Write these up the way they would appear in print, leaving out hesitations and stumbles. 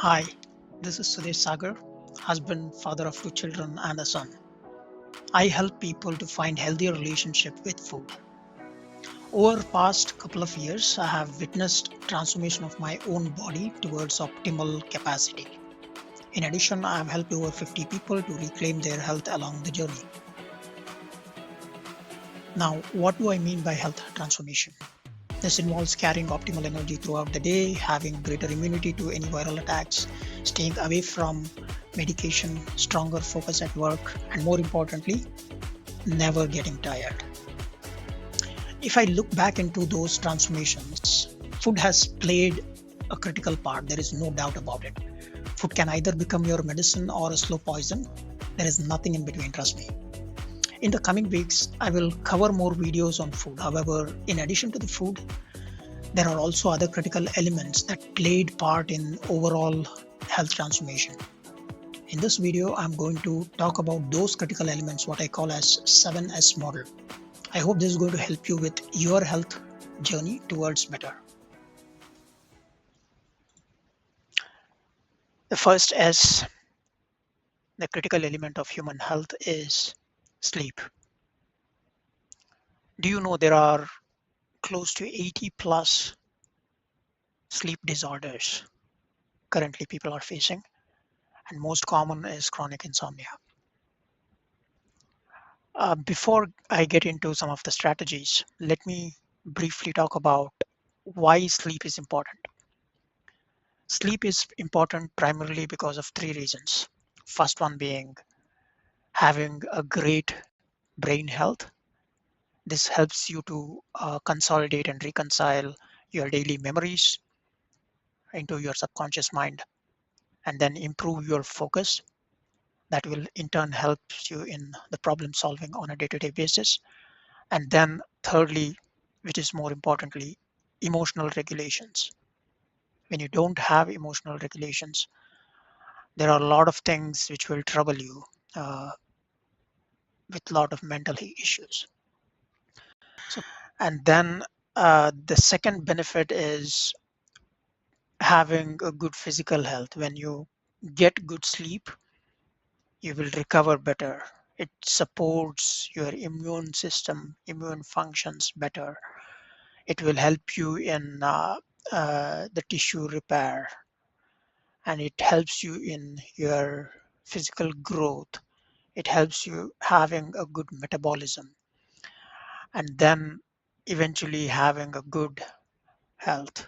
Hi, this is Sudesh Sagar, husband, father of two children and a son. I help people to find healthier relationship with food. Over past couple of years, I have witnessed transformation of my own body towards optimal capacity. In addition, I have helped over 50 people to reclaim their health along the journey. Now, what do I mean by health transformation? This involves carrying optimal energy throughout the day, having greater immunity to any viral attacks, staying away from medication, stronger focus at work, and more importantly, never getting tired. If I look back into those transformations, food has played a critical part. There is no doubt about it. Food can either become your medicine or a slow poison. There is nothing in between, trust me. In the coming weeks, I will cover more videos on food. However, in addition to the food, there are also other critical elements that played part in overall health transformation. In this video, I'm going to talk about those critical elements, what I call as 7S model. I hope this is going to help you with your health journey towards better. The first S, the critical element of human health, is sleep. Do you know there are close to 80 plus sleep disorders currently people are facing, and most common is chronic insomnia. Before I get into some of the strategies, let me briefly talk about why sleep is important. Sleep is important primarily because of three reasons. First one being having a great brain health. This helps you to consolidate and reconcile your daily memories into your subconscious mind and then improve your focus. That will in turn help you in the problem solving on a day-to-day basis. And then thirdly, which is more importantly, emotional regulations. When you don't have emotional regulations, there are a lot of things which will trouble you uh, with a lot of mental issues. So, and then the second benefit is having a good physical health. When you get good sleep, you will recover better. It supports your immune system, immune functions better. It will help you in the tissue repair, and it helps you in your physical growth. It helps you having a good metabolism, and then eventually having a good health.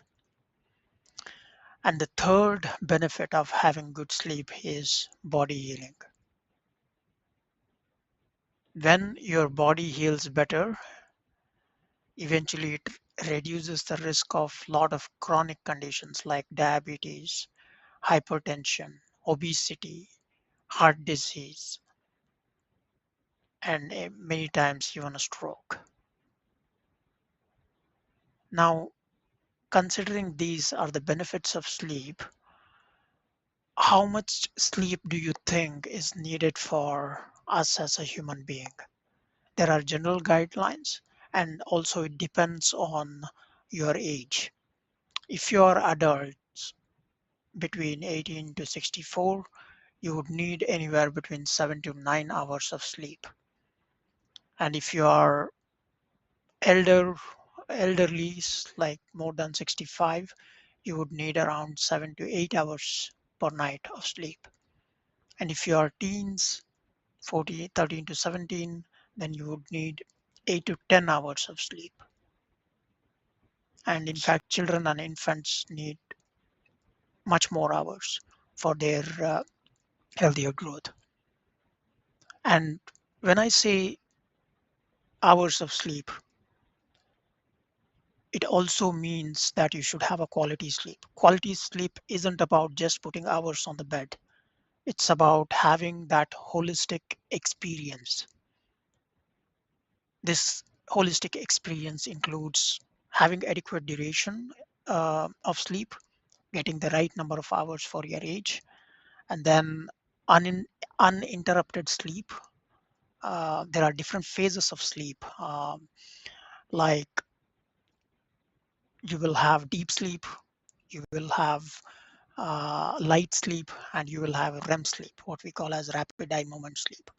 And the third benefit of having good sleep is body healing. When your body heals better, eventually it reduces the risk of a lot of chronic conditions like diabetes, hypertension, obesity, heart disease, and many times even a stroke. Now, considering these are the benefits of sleep, how much sleep do you think is needed for us as a human being? There are general guidelines, and also it depends on your age. If you are adults between 18 to 64, you would need anywhere between 7 to 9 hours of sleep. And if you are elderly, like more than 65, you would need around 7 to 8 hours per night of sleep. And if you are teens, 13 to 17, then you would need 8 to 10 hours of sleep. And in fact, children and infants need much more hours for their healthier growth. And when I say hours of sleep, it also means that you should have a quality sleep. Quality sleep isn't about just putting hours on the bed. It's about having that holistic experience. This holistic experience includes having adequate duration of sleep, getting the right number of hours for your age, and then uninterrupted sleep. There are different phases of sleep, like you will have deep sleep, you will have light sleep, and you will have REM sleep, what we call as rapid eye movement sleep.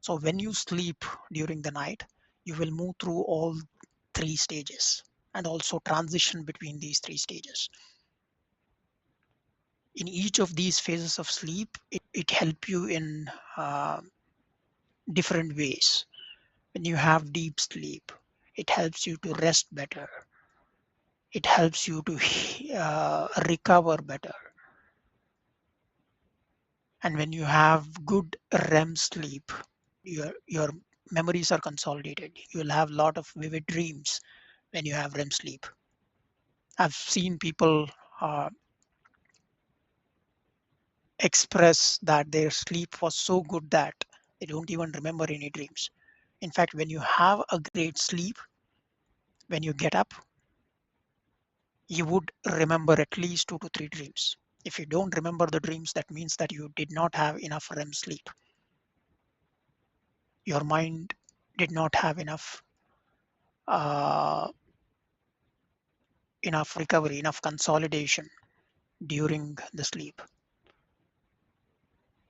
So when you sleep during the night, you will move through all three stages and also transition between these three stages. In each of these phases of sleep, it helps you in different ways. When you have deep sleep, it helps you to rest better. It helps you to recover better. And when you have good REM sleep, your memories are consolidated. You'll have a lot of vivid dreams when you have REM sleep. I've seen people uh, express that their sleep was so good that they don't even remember any dreams. In fact, when you have a great sleep, when you get up, you would remember at least 2 to 3 dreams. If you don't remember the dreams, that means that you did not have enough REM sleep. Your mind did not have uh, enough recovery, enough consolidation during the sleep.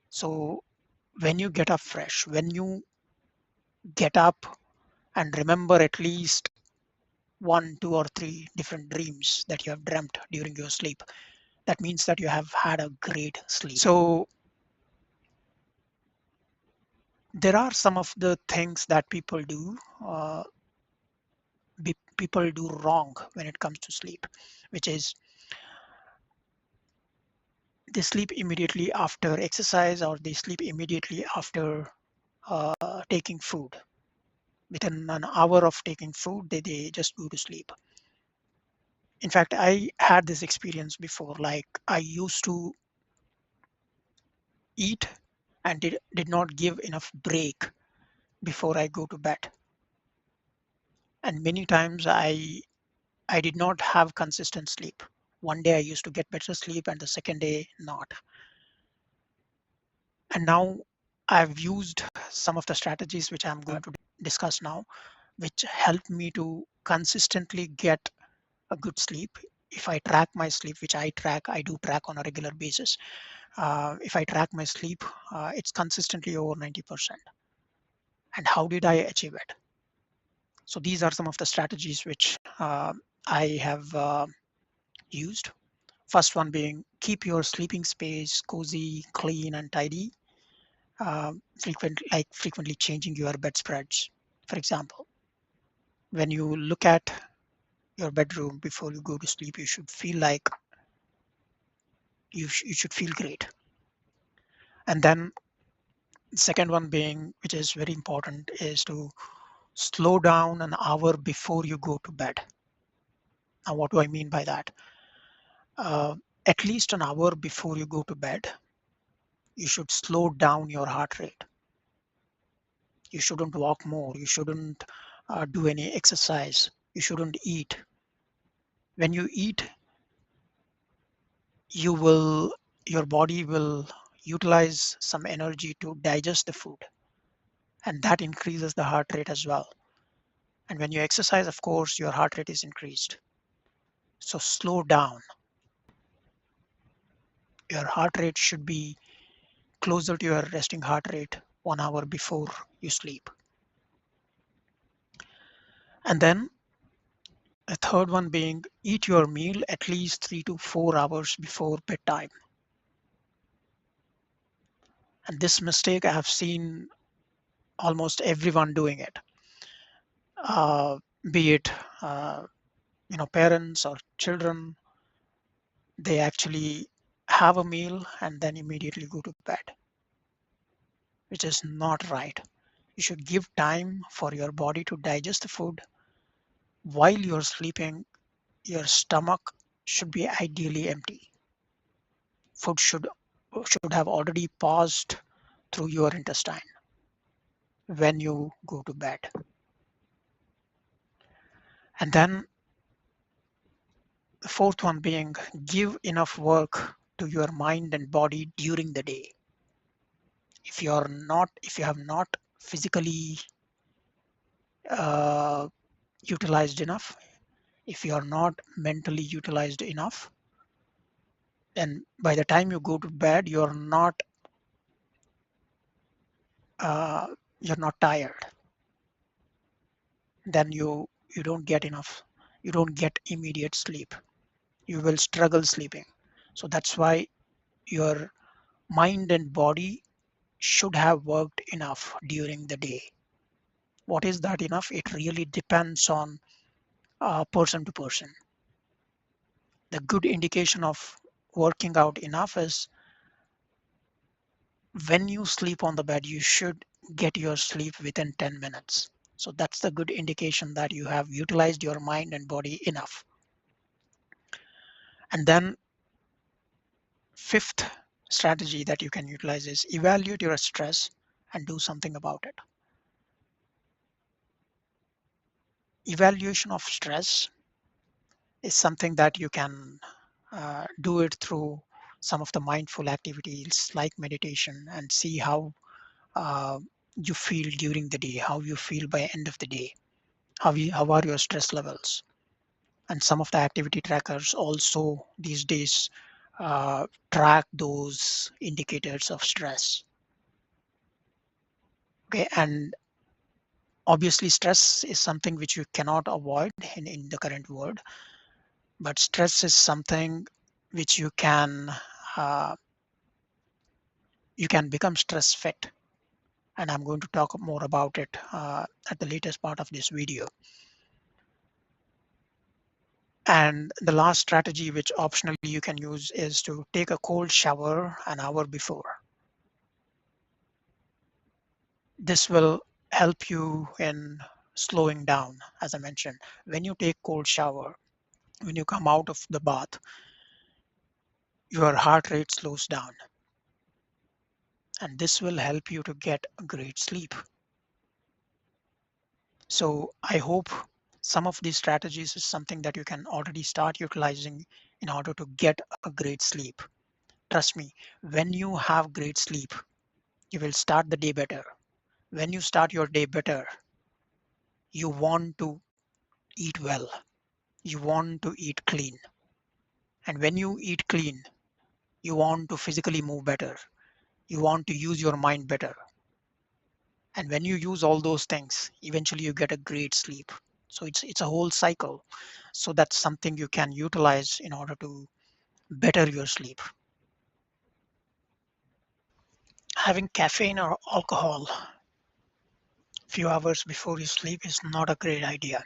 So when you get up fresh, when you get up and remember at least 1, 2, or 3 different dreams that you have dreamt during your sleep, that means that you have had a great sleep. So there are some of the things that people do wrong when it comes to sleep, which is they sleep immediately after exercise, or they sleep immediately after taking food. Within an hour of taking food, they just go to sleep. In fact, I had this experience before. Like, I used to eat and did not give enough break before I go to bed. And many times I did not have consistent sleep. One day I used to get better sleep and the second day not. And now I've used some of the strategies which I'm going to discuss now, which help me to consistently get a good sleep. If I track my sleep, which I do track on a regular basis. If I track my sleep, it's consistently over 90%. And how did I achieve it? So these are some of the strategies which I have used. First one being, keep your sleeping space cozy, clean, and tidy. Frequently changing your bedspreads. For example, when you look at your bedroom before you go to sleep, you should feel like you should feel great. And then the second one being, which is very important, is to slow down an hour before you go to bed. Now, what do I mean by that? Uh, at least an hour before you go to bed, you should slow down your heart rate. You shouldn't walk more. You shouldn't do any exercise. You shouldn't eat. When you eat, your body will utilize some energy to digest the food, and that increases the heart rate as well. And when you exercise, of course, your heart rate is increased. So slow down. Your heart rate should be closer to your resting heart rate 1 hour before you sleep. And then a third one being, eat your meal at least 3 to 4 hours before bedtime. And this mistake, I have seen almost everyone doing it. Uh, be it parents or children, they actually have a meal and then immediately go to bed, which is not right. You should give time for your body to digest the food. While you're sleeping, your stomach should be ideally empty. Food should have already passed through your intestine when you go to bed. And then the fourth one being, give enough work to your mind and body during the day. If you have not physically uh, utilized enough, if you are not mentally utilized enough, And by the time you go to bed, uh, you're not tired. Then you don't get enough. You don't get immediate sleep. You will struggle sleeping. So that's why your mind and body should have worked enough during the day. What is that enough? It really depends on person to person. The good indication of working out enough is when you sleep on the bed, you should get your sleep within 10 minutes. So that's the good indication that you have utilized your mind and body enough. And then fifth strategy that you can utilize is evaluate your stress and do something about it. Evaluation of stress is something that you can do it through some of the mindful activities like meditation, and see how uh, you feel during the day, how you feel by end of the day, how are your stress levels. And some of the activity trackers also these days track those indicators of stress. Okay, and obviously stress is something which you cannot avoid in the current world, but stress is something which uh, you can become stress fit, and I'm going to talk more about it at the latest part of this video. And the last strategy which optionally you can use is to take a cold shower an hour before. This will help you in slowing down. As I mentioned, when you take cold shower, when you come out of the bath, your heart rate slows down, and this will help you to get a great sleep. So I hope some of these strategies is something that you can already start utilizing in order to get a great sleep. Trust me, when you have great sleep, you will start the day better. When you start your day better, you want to eat well, you want to eat clean. And when you eat clean, you want to physically move better, you want to use your mind better. And when you use all those things, eventually you get a great sleep. So it's a whole cycle. So that's something you can utilize in order to better your sleep. Having caffeine or alcohol few hours before you sleep is not a great idea.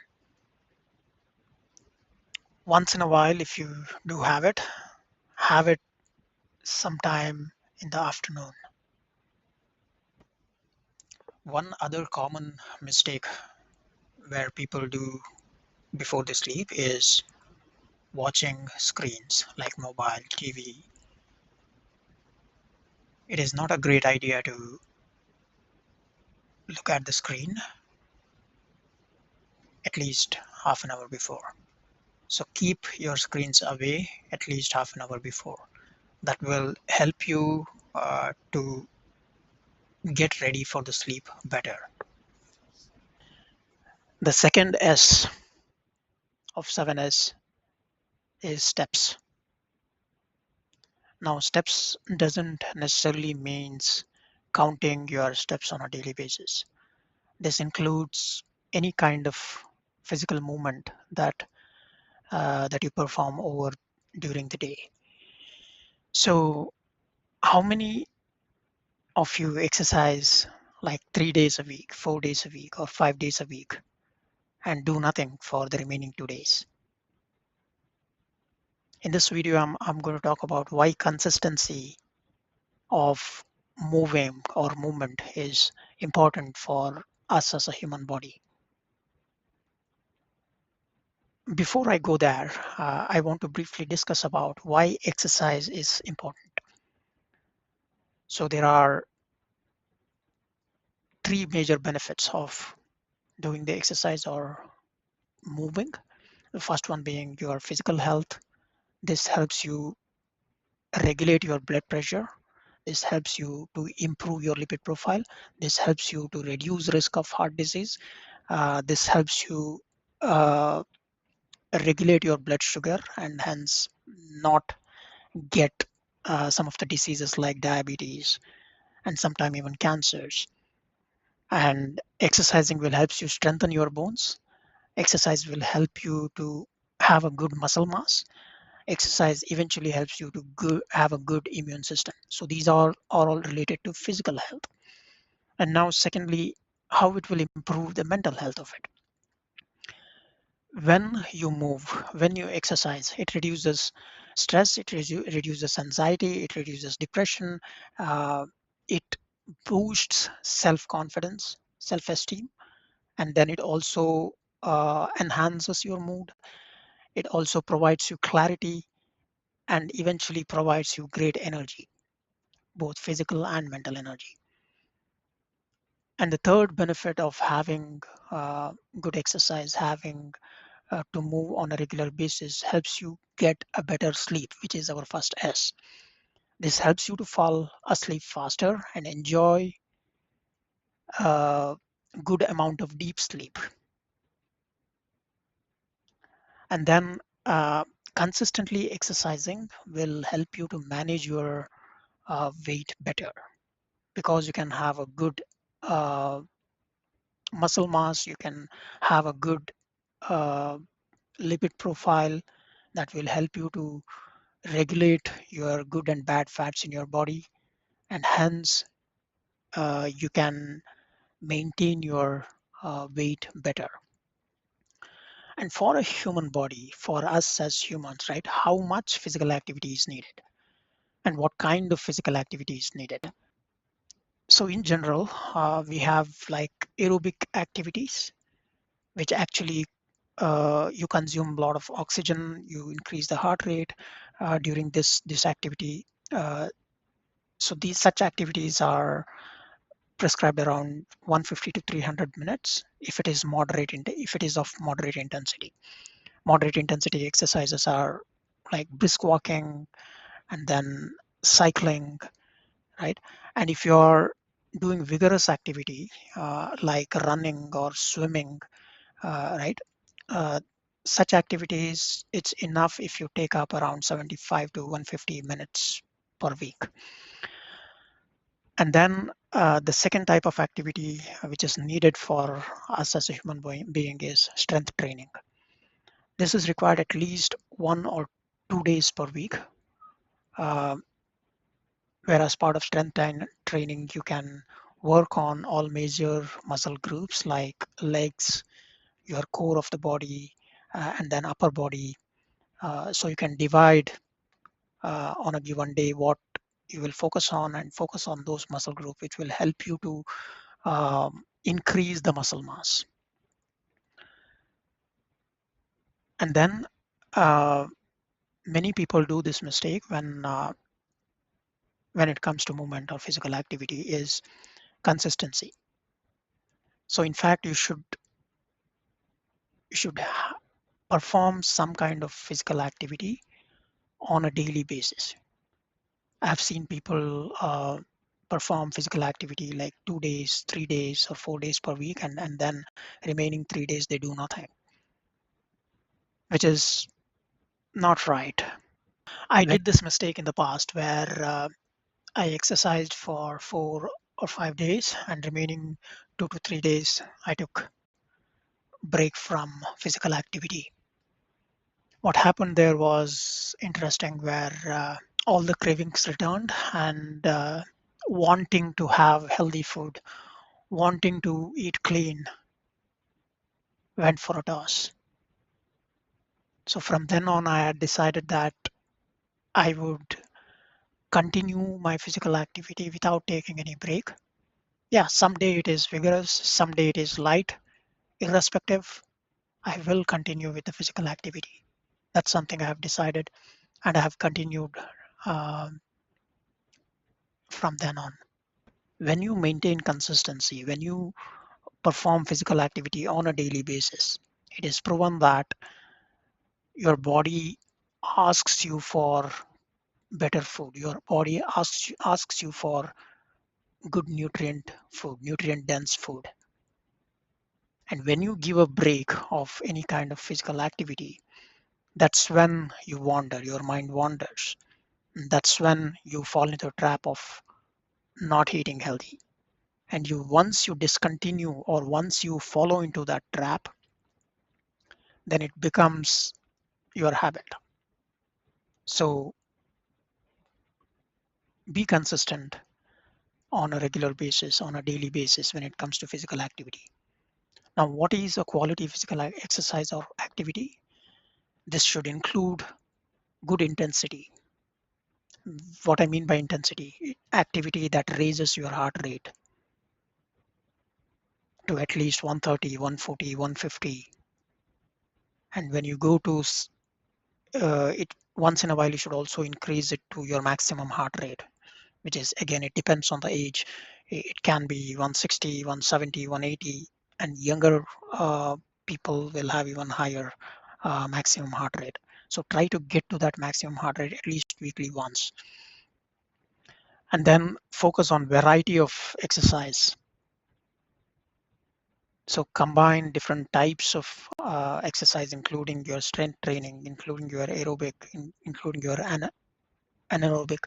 Once in a while, if you do have it sometime in the afternoon. One other common mistake where people do before they sleep is watching screens like mobile, TV. It is not a great idea to look at the screen at least half an hour before. So keep your screens away at least half an hour before. That will help you to get ready for the sleep better. The second S of 7S is steps. Now, steps doesn't necessarily means counting your steps on a daily basis. This includes any kind of physical movement that you perform over during the day. So, how many of you exercise like 3 days a week, 4 days a week, or 5 days a week, and do nothing for the remaining 2 days? In this video, I'm going to talk about why consistency of moving or movement is important for us as a human body. Before I go there, I want to briefly discuss about why exercise is important. So there are three major benefits of doing the exercise or moving. The first one being your physical health. This helps you regulate your blood pressure. This helps you to improve your lipid profile. This helps you to reduce risk of heart disease. This helps you uh, regulate your blood sugar and hence not get some of the diseases like diabetes and sometimes even cancers. And exercising will help you strengthen your bones. Exercise will help you to have a good muscle mass. Exercise eventually helps you to have a good immune system. So these are all related to physical health. And now, secondly, how it will improve the mental health of it. When you move, when you exercise, it reduces stress, it reduces anxiety, it reduces depression, it boosts self-confidence, self-esteem, and then it also enhances your mood. It also provides you clarity and eventually provides you great energy, both physical and mental energy. And the third benefit of having good exercise, having to move on a regular basis, helps you get a better sleep, which is our first S. This helps you to fall asleep faster and enjoy a good amount of deep sleep. And then consistently exercising will help you to manage your weight better, because you can have a good uh, muscle mass, you can have a good uh, lipid profile that will help you to regulate your good and bad fats in your body, and hence you can maintain your weight better. And for a human body, for us as humans, right, how much physical activity is needed and what kind of physical activity is needed? So in general, we have like aerobic activities, which actually you consume a lot of oxygen, you increase the heart rate during this activity. So these such activities are prescribed around 150 to 300 minutes if it is if it is of moderate intensity. Moderate intensity exercises are like brisk walking and then cycling, right? And if you're doing vigorous activity like running or swimming, right? Uh, Such activities, it's enough if you take up around 75 to 150 minutes per week. And then the second type of activity which is needed for us as a human being is strength training. This is required at least 1 or 2 days per week. Uh, Whereas part of training, you can work on all major muscle groups like legs, your core of the body, and then upper body. So you can divide on a given day what you will focus on and focus on those muscle groups, which will help you to increase the muscle mass. And then uh, many people do this mistake when it comes to movement or physical activity is consistency. So in fact, you should perform some kind of physical activity on a daily basis. I've seen people perform physical activity like 2 days, 3 days, or 4 days per week, and then remaining 3 days they do nothing, which is not right. I did this mistake in the past where I exercised for 4 or 5 days, and remaining 2 to 3 days I took break from physical activity. What happened there was interesting, where all the cravings returned, and wanting to have healthy food, wanting to eat clean, went for a toss. So from then on, I had decided that I would continue my physical activity without taking any break. Yeah, someday it is vigorous, someday it is light. Irrespective, I will continue with the physical activity. That's something I have decided, and I have continued um, from then on. When you maintain consistency, when you perform physical activity on a daily basis, it is proven that your body asks you for better food. Your body asks you for good nutrient food, nutrient dense food. And when you give a break of any kind of physical activity, that's when you wander, your mind wanders. That's when you fall into the trap of not eating healthy. And once you discontinue or once you follow into that trap, then it becomes your habit. So be consistent on a regular basis, on a daily basis when it comes to physical activity. Now, what is a quality physical exercise or activity? This should include good intensity. What I mean by intensity, activity that raises your heart rate to at least 130, 140, 150. And when you go to it once in a while, you should also increase it to your maximum heart rate, which is, again, it depends on the age. It can be 160, 170, 180, and younger people will have even higher maximum heart rate. So try to get to that maximum heart rate at least weekly once. And then focus on variety of exercise. So combine different types of exercise, including your strength training, including your aerobic, including your anaerobic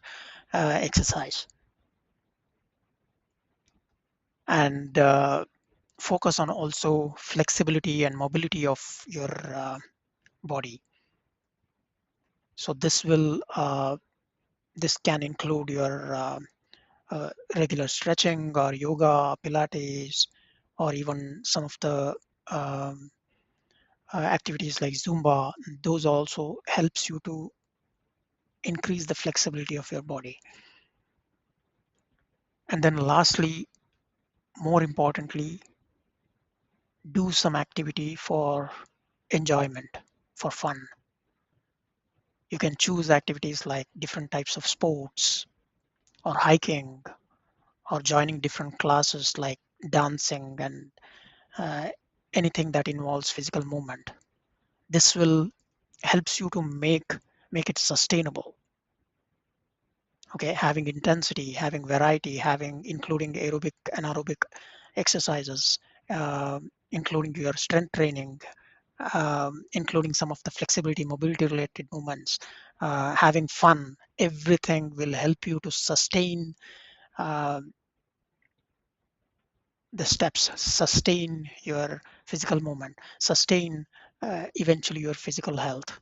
exercise. And focus on also flexibility and mobility of your body. So this can include your regular stretching or yoga, Pilates, or even some of the um, activities like Zumba. Those also helps you to increase the flexibility of your body. And then lastly, more importantly, do some activity for enjoyment, for fun. You can choose activities like different types of sports or hiking or joining different classes like dancing and uh, anything that involves physical movement. This will helps you to make it sustainable. Okay, having intensity, having variety, having including aerobic and anaerobic exercises, including your strength training, including some of the flexibility, mobility related movements, having fun. Everything will help you to sustain uh, the steps, sustain your physical movement, sustain eventually your physical health,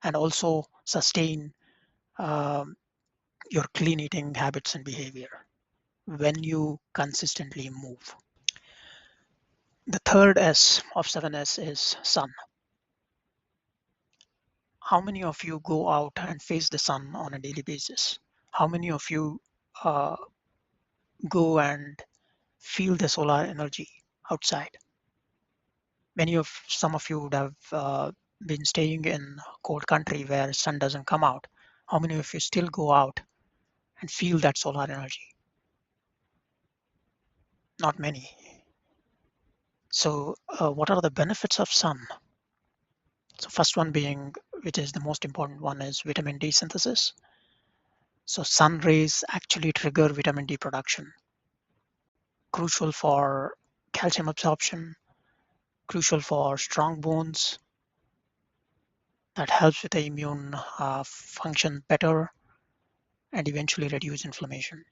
and also sustain um, your clean eating habits and behavior when you consistently move. The third S of 7S is sun. How many of you go out and face the sun on a daily basis? How many of you uh, go and feel the solar energy outside? Some of you would have been staying in a cold country where sun doesn't come out. How many of you still go out and feel that solar energy? Not many. So what are the benefits of sun? So first one being, which is the most important one, is vitamin D synthesis. So sun rays actually trigger vitamin D production, crucial for calcium absorption, crucial for strong bones, that helps with the immune function better, and eventually reduce inflammation.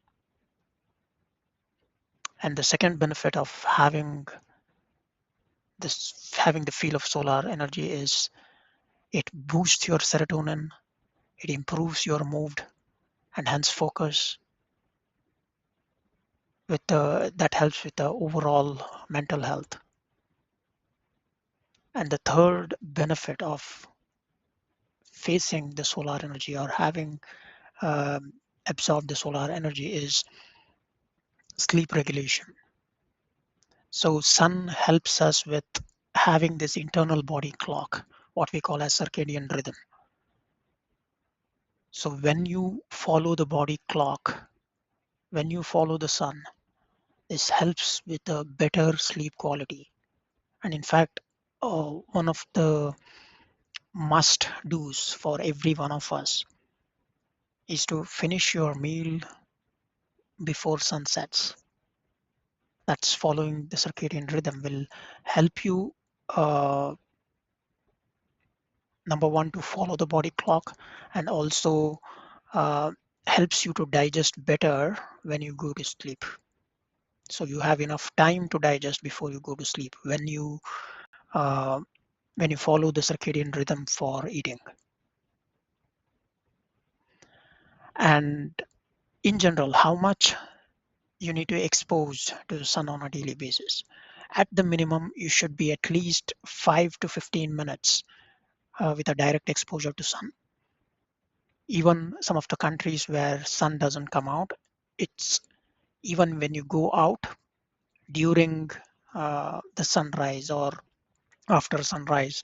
And the second benefit of having the feel of solar energy is it boosts your serotonin, it improves your mood and hence focus. That helps with the overall mental health. And the third benefit of facing the solar energy or having um, absorbed the solar energy is sleep regulation. So sun helps us with having this internal body clock, what we call as circadian rhythm. So when you follow the body clock, when you follow the sun, this helps with a better sleep quality. And in fact, one of the must do's for every one of us is to finish your meal before sunsets. That's following the circadian rhythm will help you, uh, number one, to follow the body clock, and also uh, helps you to digest better when you go to sleep. So you have enough time to digest before you go to sleep uh, when you follow the circadian rhythm for eating. And in general, how much you need to expose to the sun on a daily basis. At the minimum, you should be at least 5 to 15 minutes with a direct exposure to sun. Even some of the countries where sun doesn't come out, it's even when you go out during the sunrise or after sunrise,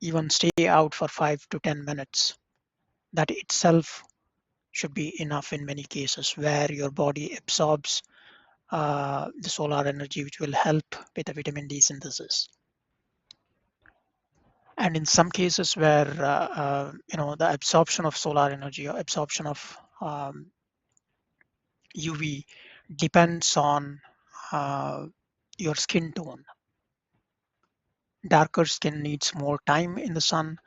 even stay out for 5 to 10 minutes. That itself should be enough in many cases where your body absorbs the solar energy, which will help with the vitamin D synthesis. And in some cases where the absorption of solar energy or absorption of UV depends on uh, your skin tone. Darker skin needs more time in the sun,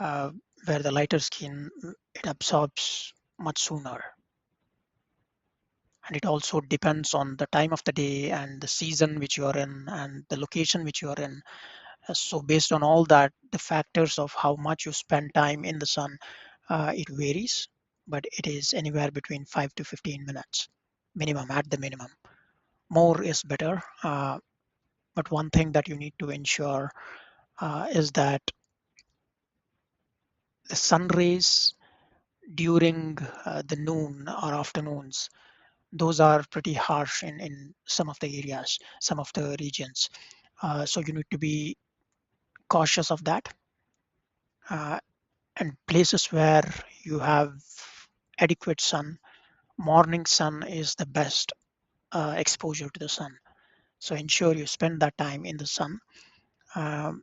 uh, where the lighter skin it absorbs much sooner. And it also depends on the time of the day and the season which you are in and the location which you are in. So based on all that, the factors of how much you spend time in the sun, it varies, but it is anywhere between 5 to 15 minutes minimum at the minimum. More is better, but one thing that you need to ensure is that the sun rays during the noon or afternoons, those are pretty harsh in some of the areas, some of the regions. So you need to be cautious of that. And places where you have adequate sun, morning sun is the best exposure to the sun. So ensure you spend that time in the sun. Um,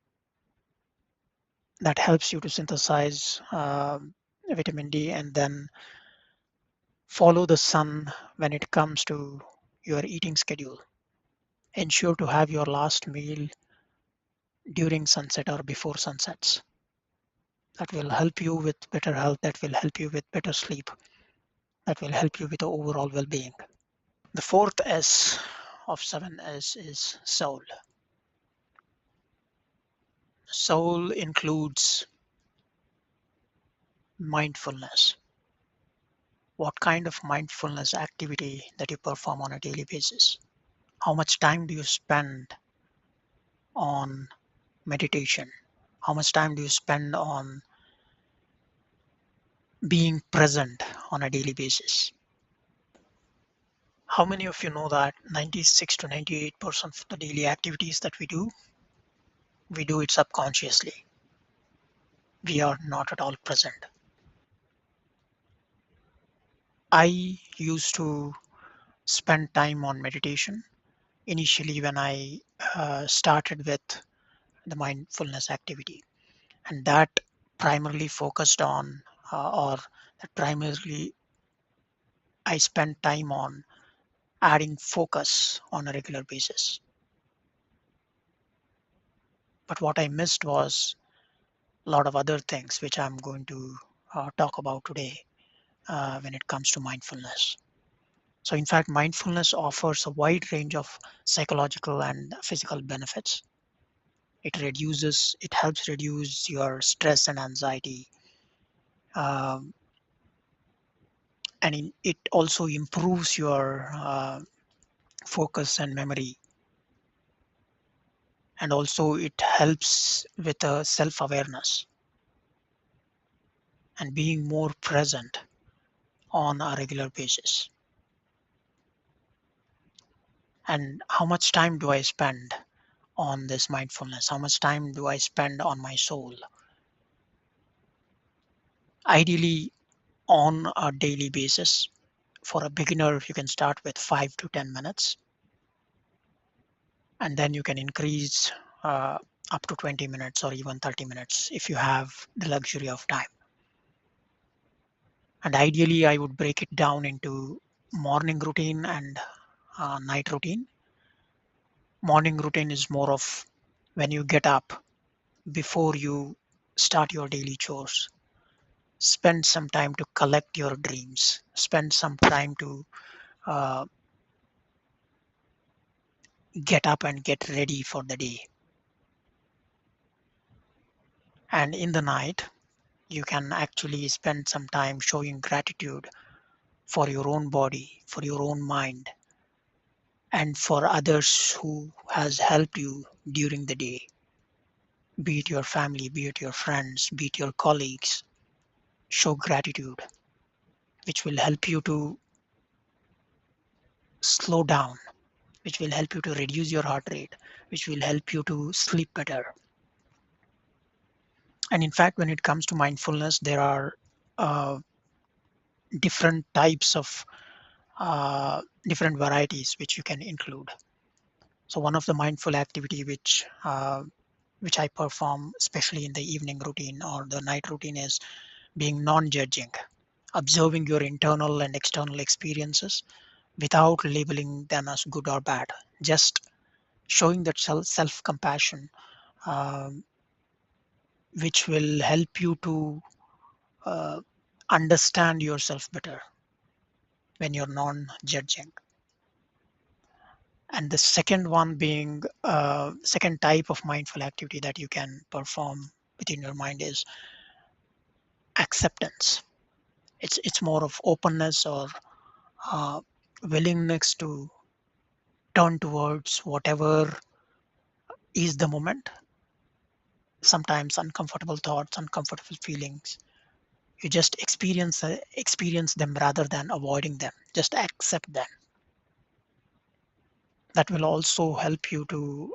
that helps you to synthesize vitamin D and then follow the sun when it comes to your eating schedule. Ensure to have your last meal during sunset or before sunsets. That will help you with better health, that will help you with better sleep, that will help you with the overall well being. The fourth S of 7S is soul. Soul includes mindfulness. What kind of mindfulness activity that you perform on a daily basis? How much time do you spend on meditation? How much time do you spend on being present on a daily basis? How many of you know that 96 to 98% of the daily activities that we do it subconsciously. We are not at all present. I used to spend time on meditation initially when I started with the mindfulness activity, and that primarily focused on or that primarily I spent time on adding focus on a regular basis. But what I missed was a lot of other things which I'm going to talk about today when it comes to mindfulness. So in fact, mindfulness offers a wide range of psychological and physical benefits. It helps reduce your stress and anxiety, um, and it also improves your focus and memory, and also it helps with self-awareness and being more present on a regular basis. And how much time do I spend on this mindfulness? How much time do I spend on my soul? Ideally, on a daily basis. For a beginner, you can start with 5 to 10 minutes, and then you can increase uh, up to 20 minutes or even 30 minutes if you have the luxury of time. And ideally, I would break it down into morning routine and night routine. Morning routine is more of when you get up before you start your daily chores. Spend some time to collect your dreams. Spend some time to uh, get up and get ready for the day. And in the night, you can actually spend some time showing gratitude for your own body, for your own mind, and for others who has helped you during the day, be it your family, be it your friends, be it your colleagues. Show gratitude, which will help you to slow down, which will help you to reduce your heart rate, which will help you to sleep better. And in fact, when it comes to mindfulness, there are uh, different types of different varieties which you can include. So one of the mindful activity which I perform, especially in the evening routine or the night routine, is being non-judging, observing your internal and external experiences without labeling them as good or bad, just showing that self-compassion, um, which will help you to uh, understand yourself better when you're non-judging. And the second one being second type of mindful activity that you can perform within your mind is acceptance. It's more of openness or uh, willingness to turn towards whatever is the moment. Sometimes uncomfortable thoughts, uncomfortable feelings, you just experience them rather than avoiding them. Just accept them. That will also help you to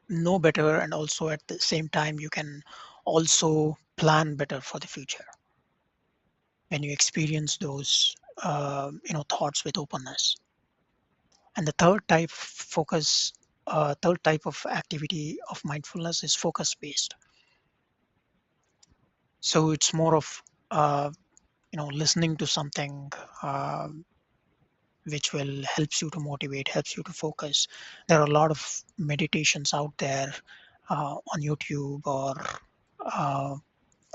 know better, and also at the same time you can also plan better for the future when you experience those thoughts with openness. And the third type of activity of mindfulness is focus based. So it's more of listening to something uh, which will helps you to motivate, helps you to focus. There are a lot of meditations out there on YouTube or uh,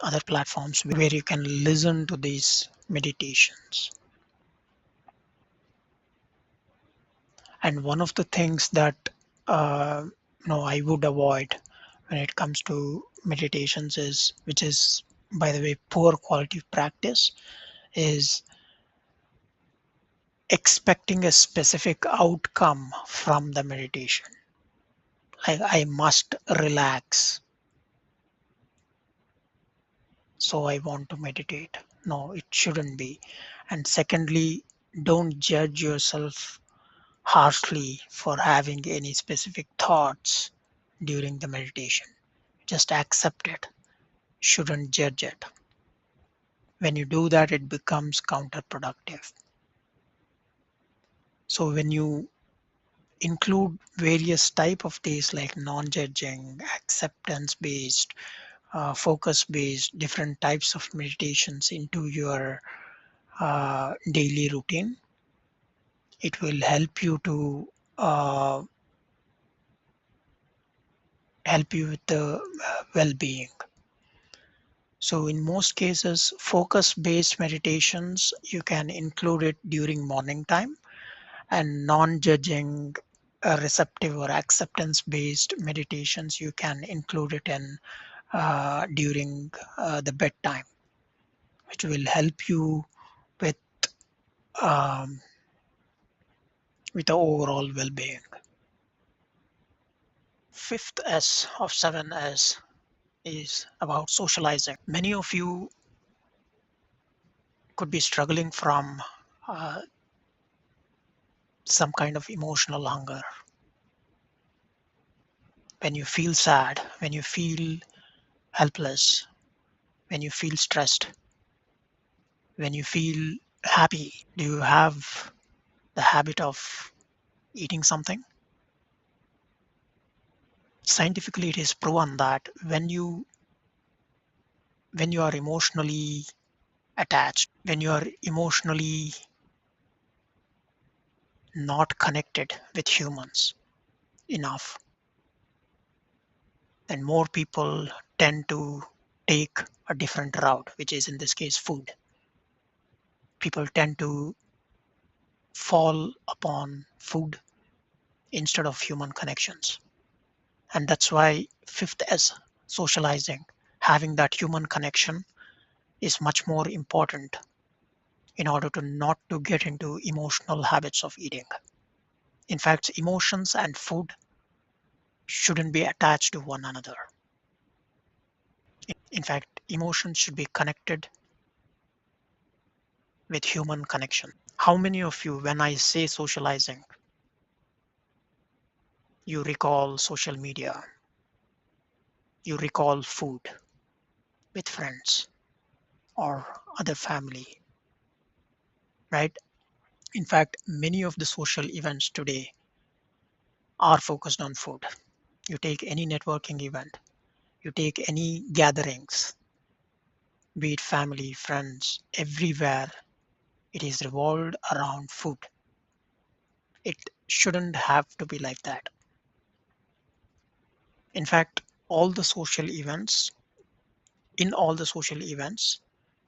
other platforms where you can listen to these meditations. And one of the things that I would avoid when it comes to meditations is, which is by the way poor quality practice, is expecting a specific outcome from the meditation. Like, I must relax, so I want to meditate. No, it shouldn't be. And secondly, don't judge yourself harshly for having any specific thoughts during the meditation. Just accept it. Shouldn't judge it. When you do that, it becomes counterproductive. So when you include various type of these like non-judging, acceptance based, focus based, different types of meditations into your daily routine, it will help you to uh, help you with the well-being. So in most cases, focus based meditations, you can include it during morning time, and non-judging, receptive or acceptance based meditations, you can include it in during the bedtime, which will help you with um, with the overall well-being. Fifth S of 7S is about socializing. Many of you could be struggling from uh, some kind of emotional hunger. When you feel sad, when you feel helpless, when you feel stressed, when you feel happy, do you have the habit of eating something? Scientifically, it is proven that when you are emotionally attached, when you are emotionally not connected with humans enough, then more people tend to take a different route, which is in this case food. People tend to fall upon food instead of human connections. And that's why fifth S, socializing, having that human connection is much more important in order to not to get into emotional habits of eating. In fact, emotions and food shouldn't be attached to one another. In fact, emotions should be connected with human connection. How many of you, when I say socializing, you recall social media, you recall food with friends or other family, right? In fact, many of the social events today are focused on food. You take any networking event, you take any gatherings, be it family, friends, everywhere, it is revolved around food. It shouldn't have to be like that. In fact, all the social events, in all the social events,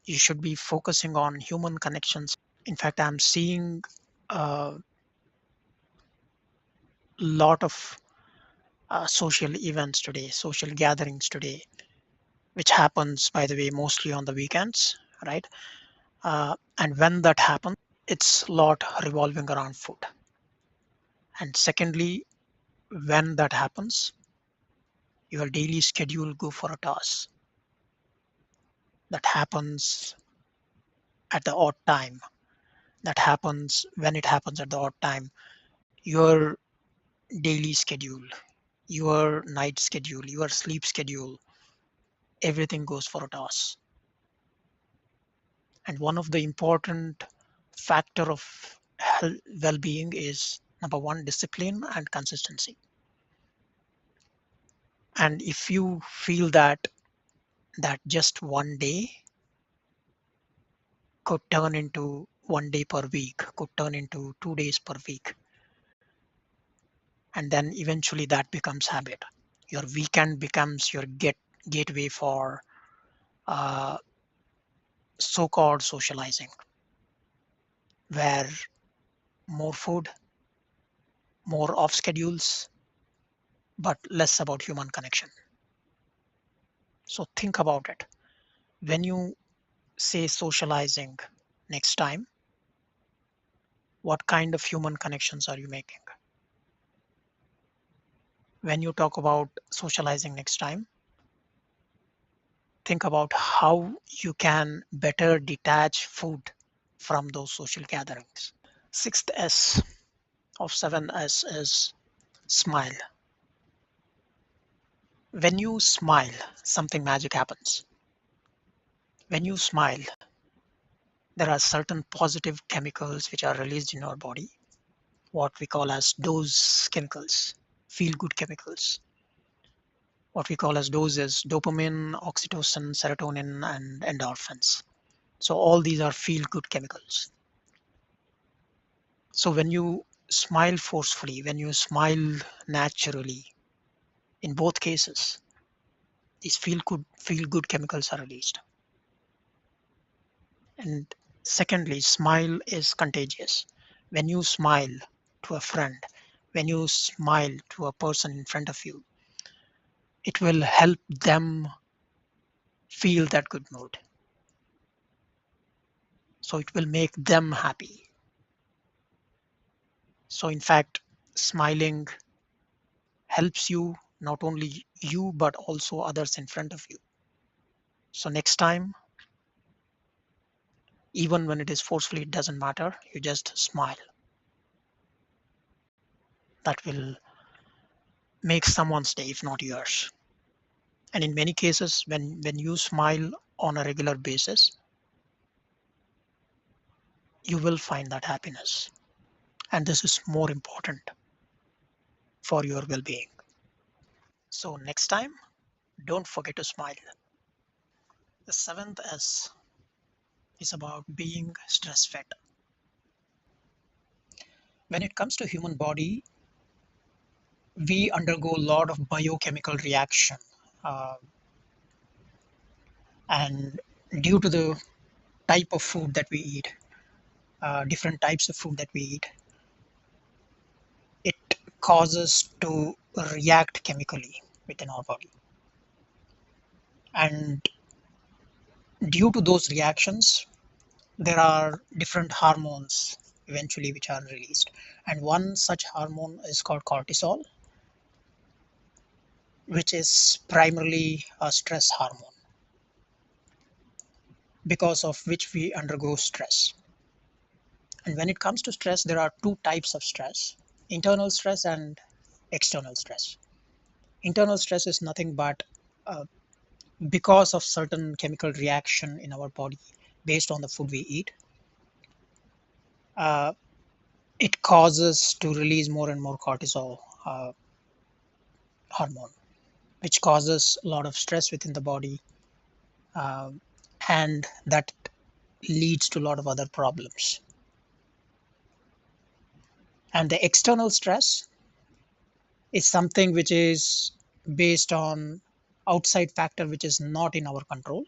you should be focusing on human connections. In fact, I'm seeing a lot of social events today, social gatherings today, which happens, by the way, mostly on the weekends, right? And when that happens, it's a lot revolving around food. And secondly, when that happens, your daily schedule go for a toss. That happens at the odd time. That happens when it happens at the odd time. Your daily schedule, your night schedule, your sleep schedule, everything goes for a toss. And one of the important factor of health, well-being is number one, discipline and consistency. And if you feel that just one day could turn into one day per week, could turn into 2 days per week, and then eventually that becomes habit. Your weekend becomes your gateway for uh, so-called socializing, where more food, more off schedules, but less about human connection. So think about it. When you say socializing next time, what kind of human connections are you making? When you talk about socializing next time, think about how you can better detach food from those social gatherings. Sixth S of 7S is smile. When you smile, something magic happens. When you smile, there are certain positive chemicals which are released in our body, what we call as dose chemicals, feel good chemicals. What we call as doses: dopamine, oxytocin, serotonin, and endorphins. So all these are feel good chemicals. So when you smile forcefully, when you smile naturally, in both cases, these feel good chemicals are released. And secondly, smile is contagious. When you smile to a friend, when you smile to a person in front of you, it will help them feel that good mood. So it will make them happy. So in fact, smiling helps you, not only you, but also others in front of you. So next time, even when it is forcefully, it doesn't matter. You just smile. That will make someone's day, if not yours. And in many cases, when you smile on a regular basis, you will find that happiness. And this is more important for your well-being. So next time, don't forget to smile. The seventh S is about being stress fit. When it comes to human body, we undergo a lot of biochemical reaction. Uh, And due to the type of food that we eat, different types of food that we eat, it causes to react chemically within our body. And due to those reactions, there are different hormones eventually which are released. And one such hormone is called cortisol, which is primarily a stress hormone, because of which we undergo stress. And when it comes to stress, there are two types of stress: internal stress and external stress. Internal stress is nothing but uh, because of certain chemical reaction in our body based on the food we eat, uh, it causes to release more and more cortisol hormone, which causes a lot of stress within the body, uh, and that leads to a lot of other problems. And the external stress is something which is based on outside factor which is not in our control,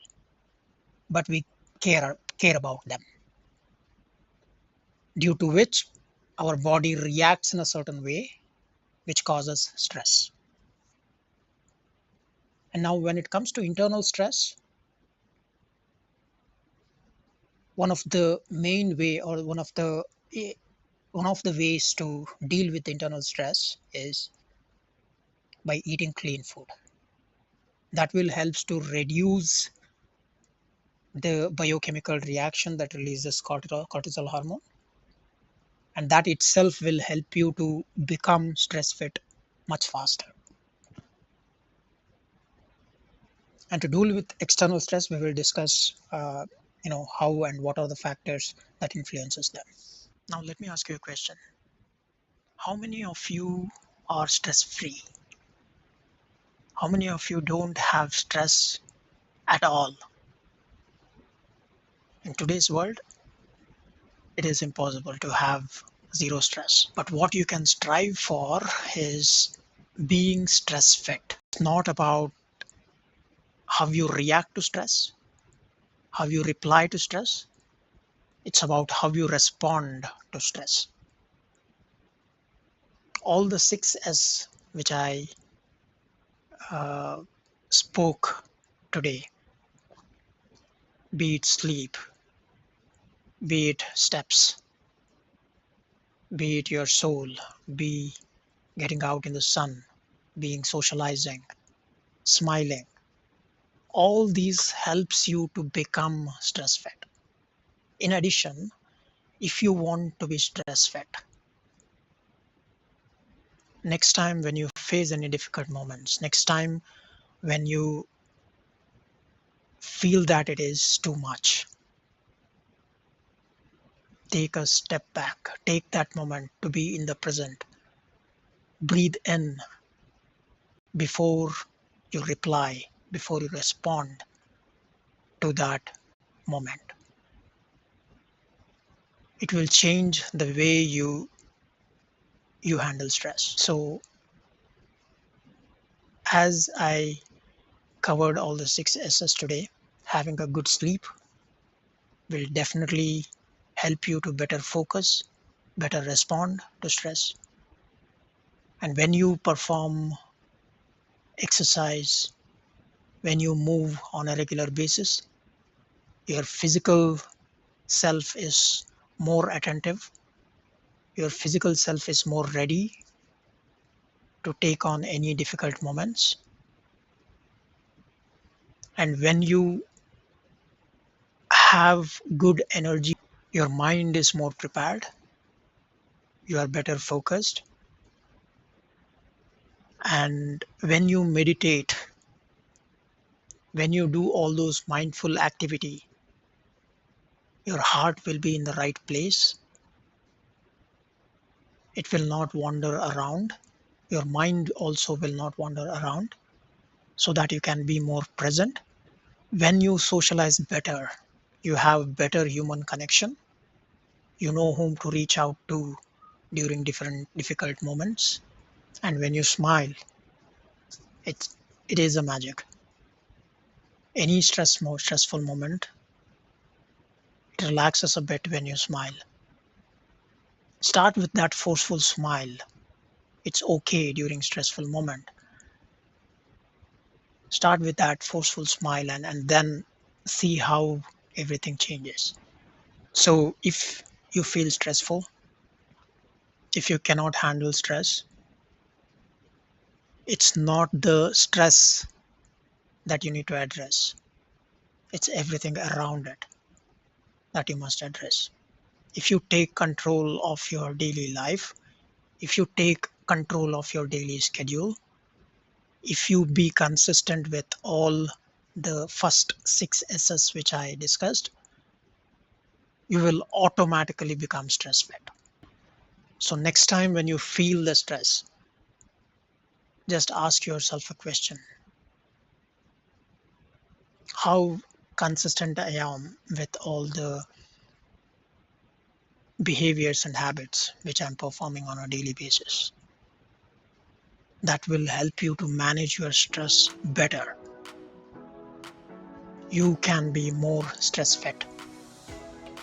but we care about them, due to which our body reacts in a certain way which causes stress. And now when it comes to internal stress, one of the main way, or one of the ways to deal with internal stress is by eating clean food. That will helps to reduce the biochemical reaction that releases cortisol hormone, and that itself will help you to become stress fit much faster. And to deal with external stress, we will discuss how and what are the factors that influences them. Now let me ask you a question: how many of you are stress free? How many of you don't have stress at all? In today's world, it is impossible to have zero stress. But what you can strive for is being stress fit. It's not about how you react to stress, how you reply to stress. It's about how you respond to stress. All the 6S which I uh, spoke today, be it sleep, be it steps, be it your soul, be getting out in the sun, being socializing, smiling, all these helps you to become stress fit. In addition, if you want to be stress fit, next time when you face any difficult moments, next time when you feel that it is too much, take a step back, take that moment to be in the present, breathe in before you reply, before you respond to that moment. It will change the way you handle stress. So as I covered all the 6S's today, having a good sleep will definitely help you to better focus, better respond to stress. And when you perform exercise, when you move on a regular basis, your physical self is more attentive, your physical self is more ready to take on any difficult moments. And when you have good energy, your mind is more prepared, you are better focused. And when you meditate, when you do all those mindful activity, your heart will be in the right place. It will not wander around. Your mind also will not wander around, so that you can be more present. When you socialize better, you have better human connection. You know whom to reach out to during different difficult moments. And when you smile, it is a magic. Any stressful moment, it relaxes a bit when you smile. Start with that forceful smile. It's okay during stressful moment. Start with that forceful smile and then see how everything changes. So if you feel stressful, if you cannot handle stress, it's not the stress that you need to address. It's everything around it that you must address. If you take control of your daily life, if you take control of your daily schedule, if you be consistent with all the first 6 S's which I discussed, you will automatically become stress fit. So next time when you feel the stress, just ask yourself a question. How consistent I am with all the behaviors and habits which I'm performing on a daily basis. That will help you to manage your stress better. You can be more stress fit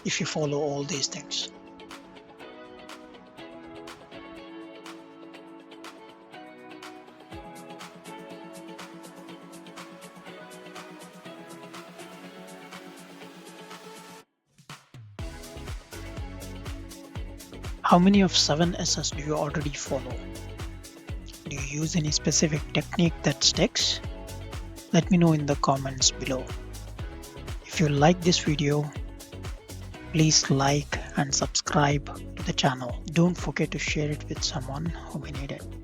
if you follow all these things. How many of 7 S's do you already follow? Do you use any specific technique that sticks? Let me know in the comments below. If you like this video, please like and subscribe to the channel. Don't forget to share it with someone who may need it.